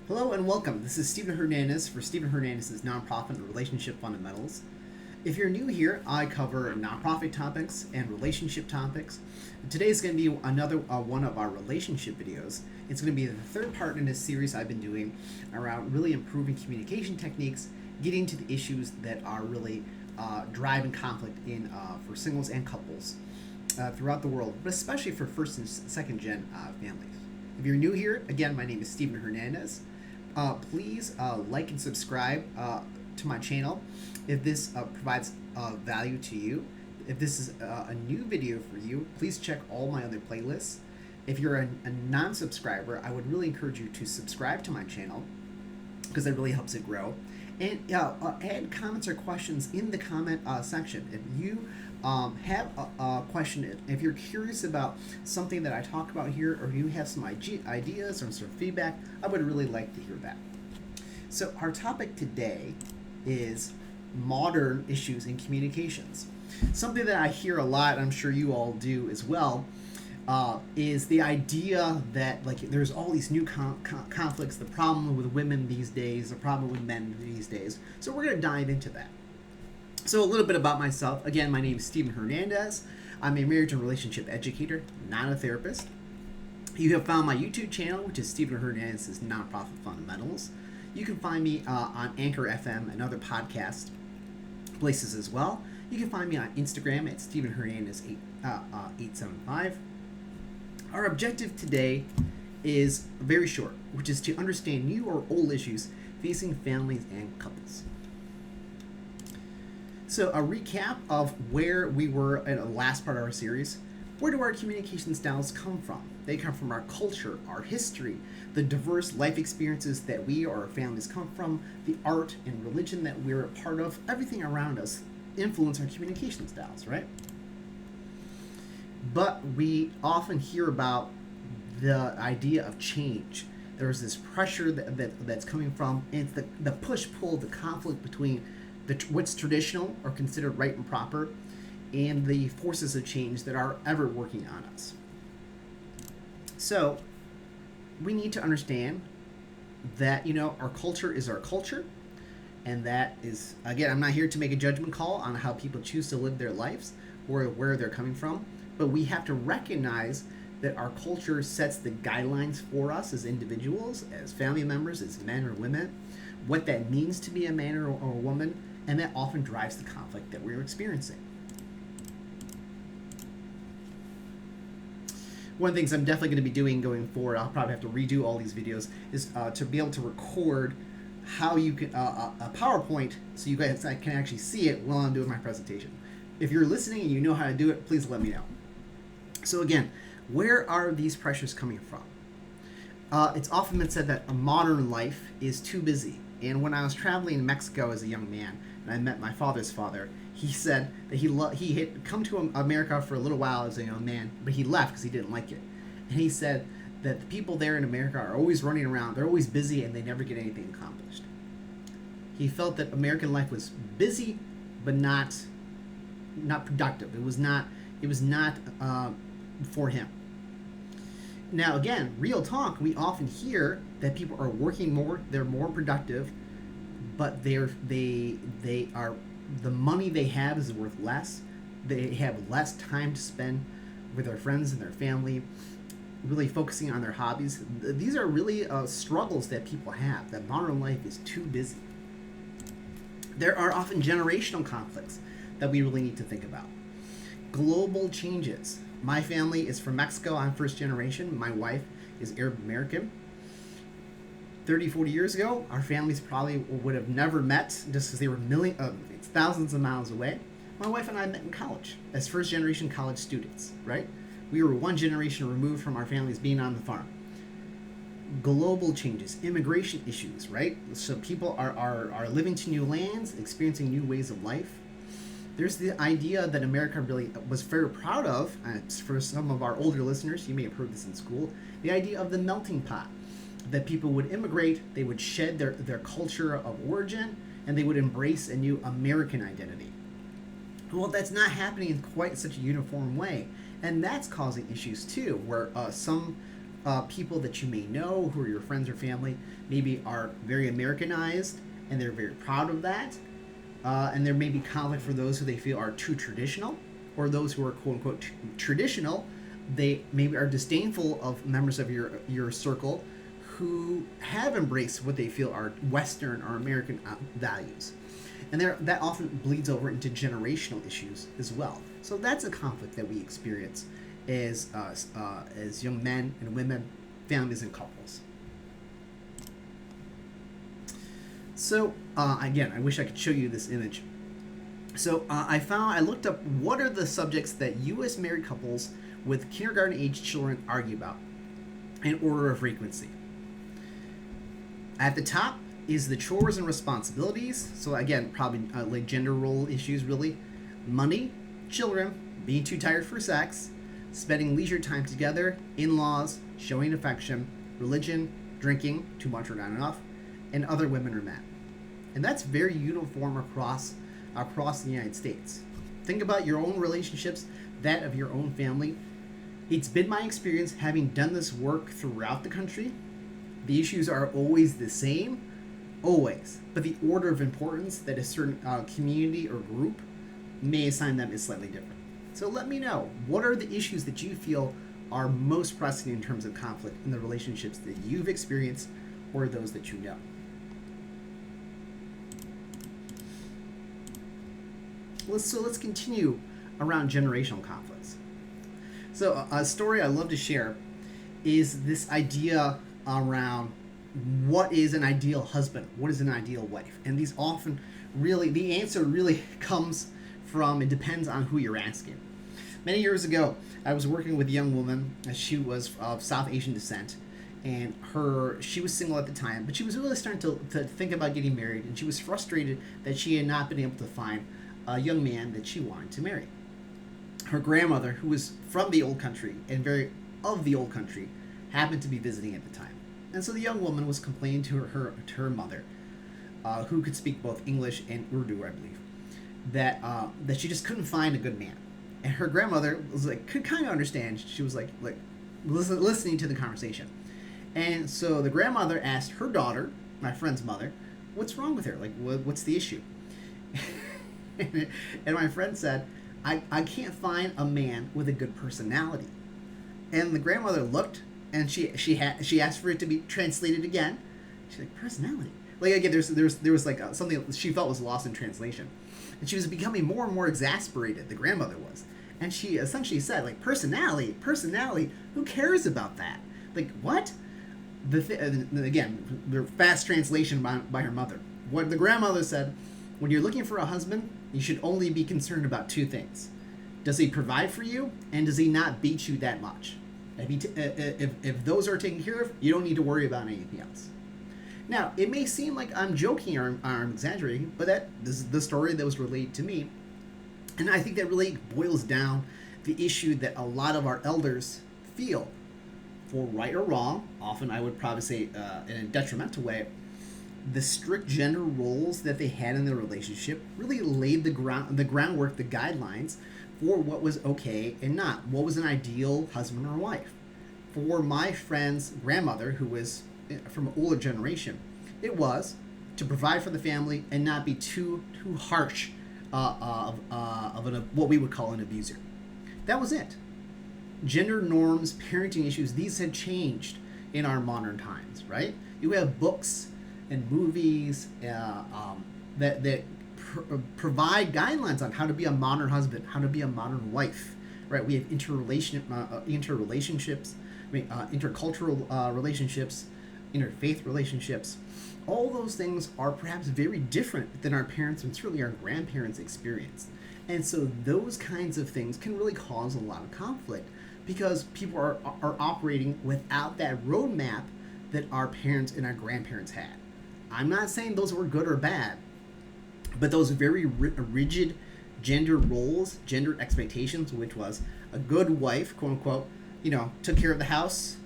Hello and welcome. This is Stephen Hernandez for Stephen Hernandez's Nonprofit Relationship Fundamentals. If you're new here, I cover nonprofit topics and relationship topics. Today is going to be another one of our relationship videos. It's going to be the third part in this series I've been doing around really improving communication techniques, getting to the issues that are really driving conflict in for singles and couples throughout the world, but especially for first and second gen families. If you're new here, again, my name is Stephen Hernandez. Please like and subscribe to my channel if this provides value to you. If this is a new video for you, please check all my other playlists. If you're a non-subscriber, I would really encourage you to subscribe to my channel because that really helps it grow. And add comments or questions in the comment section. If you have a question, if you're curious about something that I talk about here, or you have some ideas or some feedback, I would really like to hear that. So our topic today is modern issues in communications. Something that I hear a lot, I'm sure you all do as well, is the idea that there's all these new conflicts, the problem with women these days, the problem with men these days. So we're going to dive into that. So a little bit about myself. Again, my name is Stephen Hernandez. I'm a marriage and relationship educator, not a therapist. You have found my YouTube channel, which is Stephen Hernandez's Nonprofit Fundamentals. You can find me on Anchor FM and other podcast places as well. You can find me on Instagram at Stephen Hernandez 875. Our objective today is very short, which is to understand new or old issues facing families and couples. So a recap of where we were in the last part of our series. Where do our communication styles come from? They come from our culture, our history, the diverse life experiences that we or our families come from, the art and religion that we're a part of. Everything around us influence our communication styles, right? But we often hear about the idea of change. There's this pressure that's coming from, and it's the push-pull, the conflict between what's traditional or considered right and proper, and the forces of change that are ever working on us. So we need to understand that, our culture is our culture, and that is, again, I'm not here to make a judgment call on how people choose to live their lives or where they're coming from, but we have to recognize that our culture sets the guidelines for us as individuals, as family members, as men or women, what that means to be a man or a woman, and that often drives the conflict that we're experiencing. One of the things I'm definitely going to be doing going forward, I'll probably have to redo all these videos, is to be able to record how you can a PowerPoint so you guys can actually see it while I'm doing my presentation. If you're listening and you know how to do it, please let me know. So again, where are these pressures coming from? It's often been said that a modern life is too busy. And when I was traveling in Mexico as a young man, and I met my father's father, he said that he had come to America for a little while as a young man, but he left because he didn't like it. And he said that the people there in America are always running around, they're always busy, and they never get anything accomplished. He felt that American life was busy, but not productive. It was not for him. Now again, real talk, we often hear that people are working more, they're more productive, but they are the money they have is worth less. They have less time to spend with their friends and their family, really focusing on their hobbies. These are really struggles that people have, that modern life is too busy. There are often generational conflicts that we really need to think about. Global changes. My family is from Mexico. I'm first generation. My wife is Arab American. 30, 40 years ago, our families probably would have never met just because they were thousands of miles away. My wife and I met in college as first generation college students, right? We were one generation removed from our families being on the farm. Global changes, immigration issues, right? So people are living to new lands, experiencing new ways of life. There's the idea that America really was very proud of, for some of our older listeners, you may have heard this in school, the idea of the melting pot, that people would immigrate, they would shed their culture of origin, and they would embrace a new American identity. Well, that's not happening in quite such a uniform way, and that's causing issues too, where some people that you may know who are your friends or family maybe are very Americanized and they're very proud of that. And there may be conflict for those who they feel are too traditional, or those who are quote unquote traditional. They maybe are disdainful of members of your circle who have embraced what they feel are Western or American values. And that often bleeds over into generational issues as well. So that's a conflict that we experience as young men and women, families and couples. So again, I wish I could show you this image. So I looked up what are the subjects that U.S. married couples with kindergarten-age children argue about in order of frequency. At the top is the chores and responsibilities. So again, probably like gender role issues, really. Money, children, being too tired for sex, spending leisure time together, in-laws, showing affection, religion, drinking, too much or not enough, and other women or men. And that's very uniform across the United States. Think about your own relationships, that of your own family. It's been my experience, having done this work throughout the country, the issues are always the same, always. But the order of importance that a certain community or group may assign them is slightly different. So let me know, what are the issues that you feel are most pressing in terms of conflict in the relationships that you've experienced or those that you know? Let's continue around generational conflicts. So a story I love to share is this idea around what is an ideal husband, what is an ideal wife, and these often really, the answer really comes from, it depends on who you're asking. Many years ago, I was working with a young woman. She was of South Asian descent, and she was single at the time, but she was really starting to think about getting married, and she was frustrated that she had not been able to find a young man that she wanted to marry. Her grandmother, who was from the old country and very of the old country, happened to be visiting at the time. And so the young woman was complaining to her mother, who could speak both English and Urdu, I believe, that she just couldn't find a good man. And her grandmother was like, could kind of understand. She was like listening to the conversation. And so the grandmother asked her daughter, my friend's mother, what's wrong with her? Like, what's the issue? And my friend said, I can't find a man with a good personality. And the grandmother looked, and she asked for it to be translated again. She's like, personality? Like, again, there was like something she felt was lost in translation. And she was becoming more and more exasperated, the grandmother was. And she essentially said, like, personality, who cares about that? Like, what? Again, the fast translation by her mother. What the grandmother said, when you're looking for a husband, you should only be concerned about two things. Does he provide for you, and does he not beat you that much? If those are taken care of, you don't need to worry about anything else. Now, it may seem like I'm joking or I'm exaggerating, but this is the story that was relayed to me. And I think that really boils down the issue that a lot of our elders feel, for right or wrong, often I would probably say in a detrimental way. The strict gender roles that they had in their relationship really laid the groundwork, the guidelines for what was okay and not, what was an ideal husband or wife. For my friend's grandmother, who was from an older generation, it was to provide for the family and not be too harsh of what we would call an abuser. That was it. Gender norms, parenting issues, these had changed in our modern times, right? You have books and movies that provide guidelines on how to be a modern husband, how to be a modern wife, right? We have interrelationships, intercultural relationships, interfaith relationships. All those things are perhaps very different than our parents and certainly our grandparents experienced. And so those kinds of things can really cause a lot of conflict because people are operating without that roadmap that our parents and our grandparents had. I'm not saying those were good or bad, but those very rigid gender roles, gender expectations, which was a good wife, quote unquote, took care of the house,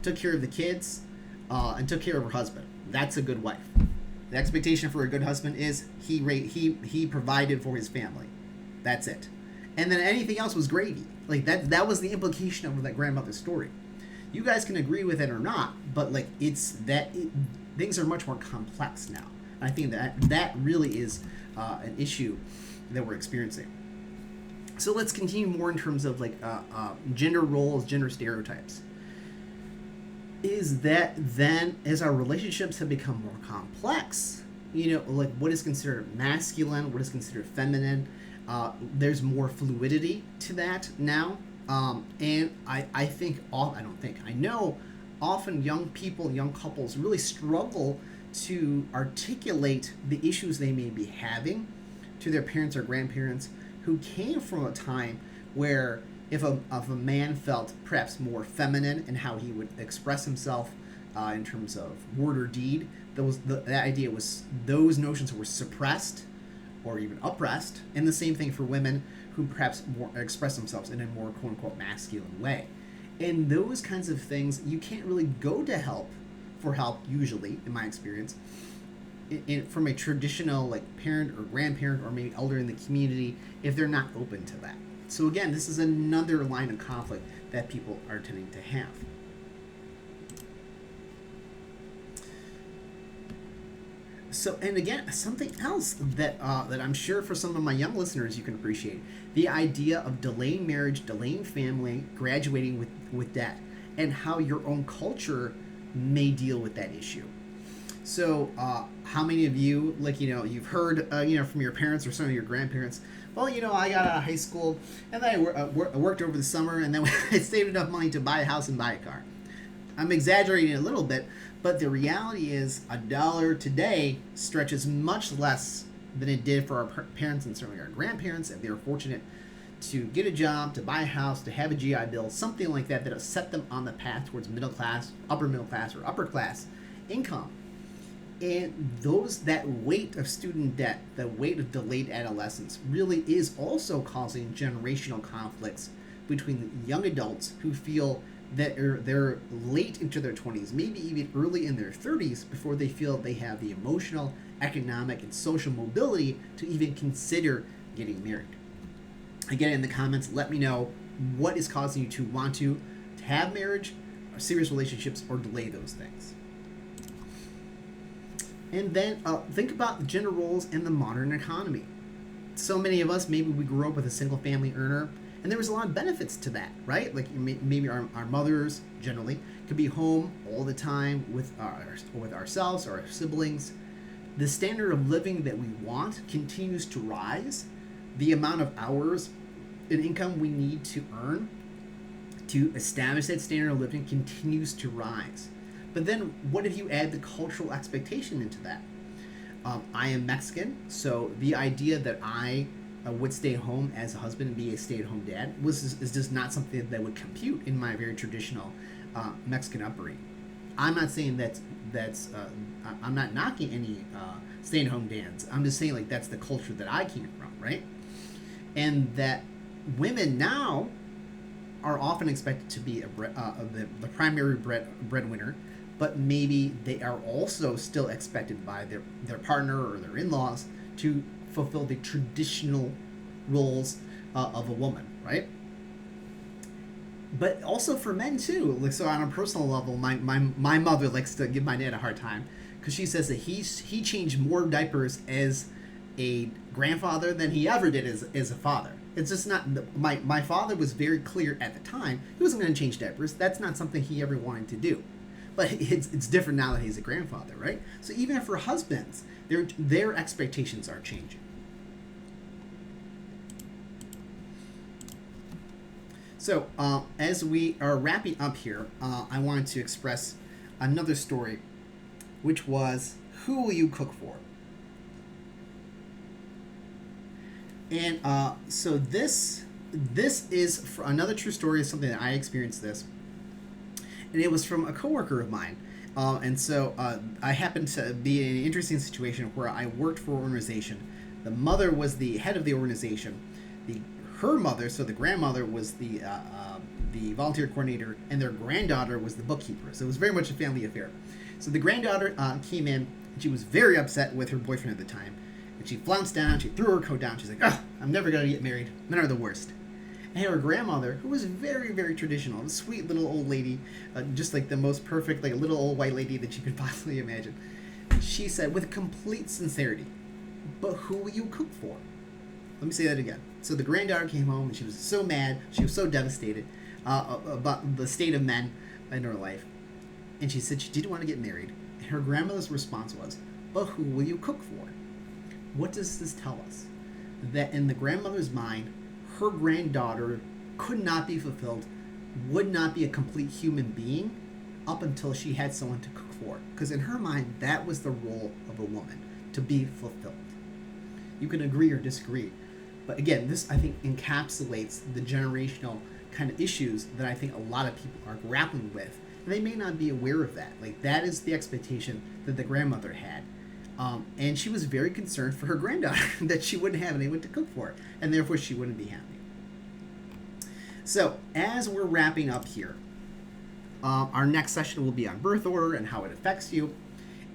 took care of the kids, and took care of her husband. That's a good wife. The expectation for a good husband is he provided for his family. That's it. And then anything else was gravy. Like that was the implication of that grandmother's story. You guys can agree with it or not, but like things are much more complex now. And I think that really is an issue that we're experiencing. So let's continue more in terms of like gender roles, gender stereotypes. Is that then as our relationships have become more complex, like what is considered masculine, what is considered feminine, there's more fluidity to that now. And I think, I don't think, I know often young people, young couples really struggle to articulate the issues they may be having to their parents or grandparents who came from a time where if a man felt perhaps more feminine in how he would express himself in terms of word or deed, that idea was, those notions were suppressed or even oppressed, and the same thing for women who perhaps more express themselves in a more quote-unquote masculine way. And those kinds of things, you can't really go to for help usually, in my experience, from a traditional like parent or grandparent or maybe elder in the community, if they're not open to that. So again, this is another line of conflict that people are tending to have. So, and again, something else that I'm sure for some of my young listeners you can appreciate, the idea of delaying marriage, delaying family, graduating with debt, and how your own culture may deal with that issue. So, how many of you, like, you've heard, from your parents or some of your grandparents, well, I got out of high school, and then I worked over the summer, and then I saved enough money to buy a house and buy a car. I'm exaggerating a little bit, but the reality is $1 today stretches much less than it did for our parents and certainly our grandparents if they were fortunate to get a job, to buy a house, to have a GI Bill, something like that that set them on the path towards middle class, upper middle class, or upper class income. And that weight of student debt, the weight of delayed adolescence, really is also causing generational conflicts between young adults who feel that they're late into their 20s, maybe even early in their 30s, before they feel they have the emotional, economic, and social mobility to even consider getting married. Again, in the comments, let me know what is causing you to want to have marriage, serious relationships, or delay those things. And then think about gender roles in the modern economy. So many of us, maybe we grew up with a single family earner, and there was a lot of benefits to that, right? Like maybe our mothers generally could be home all the time with ourselves or our siblings. The standard of living that we want continues to rise. The amount of hours and income we need to earn to establish that standard of living continues to rise. But then what if you add the cultural expectation into that? I am Mexican, so the idea that I would stay home as a husband and be a stay-at-home dad is just not something that would compute in my very traditional Mexican upbringing. I'm not saying that's I'm not knocking any stay-at-home dads. I'm just saying like that's the culture that I came from, right? And that women now are often expected to be the primary breadwinner, but maybe they are also still expected by their partner or their in-laws to fulfill the traditional roles of a woman, right? But also for men too. Like, so on a personal level, my mother likes to give my dad a hard time because she says that he changed more diapers as a grandfather than he ever did as a father. It's just not, my father was very clear at the time he wasn't going to change diapers. That's not something he ever wanted to do. But it's different now that he's a grandfather, right? So even for husbands, their expectations are changing. So as we are wrapping up here, I wanted to express another story, which was, who will you cook for? And so this is for another true story, is something that I experienced this. And it was from a coworker of mine. And so I happened to be in an interesting situation where I worked for an organization. The mother was the head of the organization. Her mother, so the grandmother, was the volunteer coordinator, and their granddaughter was the bookkeeper. So it was very much a family affair. So the granddaughter came in, and she was very upset with her boyfriend at the time. And she flounced down, she threw her coat down. She's like, "Oh, I'm never going to get married. Men are the worst." And her grandmother, who was very, very traditional, a sweet little old lady, just like the most perfect, like a little old white lady that you could possibly imagine, she said with complete sincerity, "But who will you cook for?" Let me say that again. So the granddaughter came home and she was so mad, she was so devastated about the state of men in her life. And she said she didn't want to get married. And her grandmother's response was, "But who will you cook for?" What does this tell us? That in the grandmother's mind, her granddaughter could not be fulfilled, would not be a complete human being up until she had someone to cook for. Because in her mind, that was the role of a woman, to be fulfilled. You can agree or disagree. But again, this I think encapsulates the generational kind of issues that I think a lot of people are grappling with. And they may not be aware of that. Like, that is the expectation that the grandmother had. And she was very concerned for her granddaughter that she wouldn't have anyone to cook for her, and therefore she wouldn't be happy. So, as we're wrapping up here, our next session will be on birth order and how it affects you.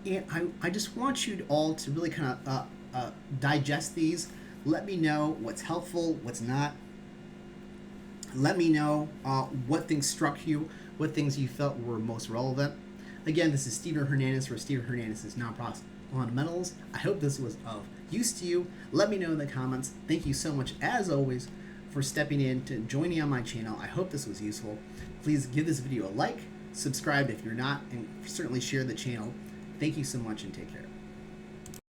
And I just want you all to really kind of digest these. Let me know what's helpful, what's not. Let me know what things struck you, what things you felt were most relevant. Again, this is Steven Hernandez for Steven Hernandez's Nonprofit Fundamentals. I hope this was of use to you. Let me know in the comments. Thank you so much, as always, for stepping in to joining on my channel. I hope this was useful. Please give this video a like, subscribe if you're not, and certainly share the channel. Thank you so much and take care.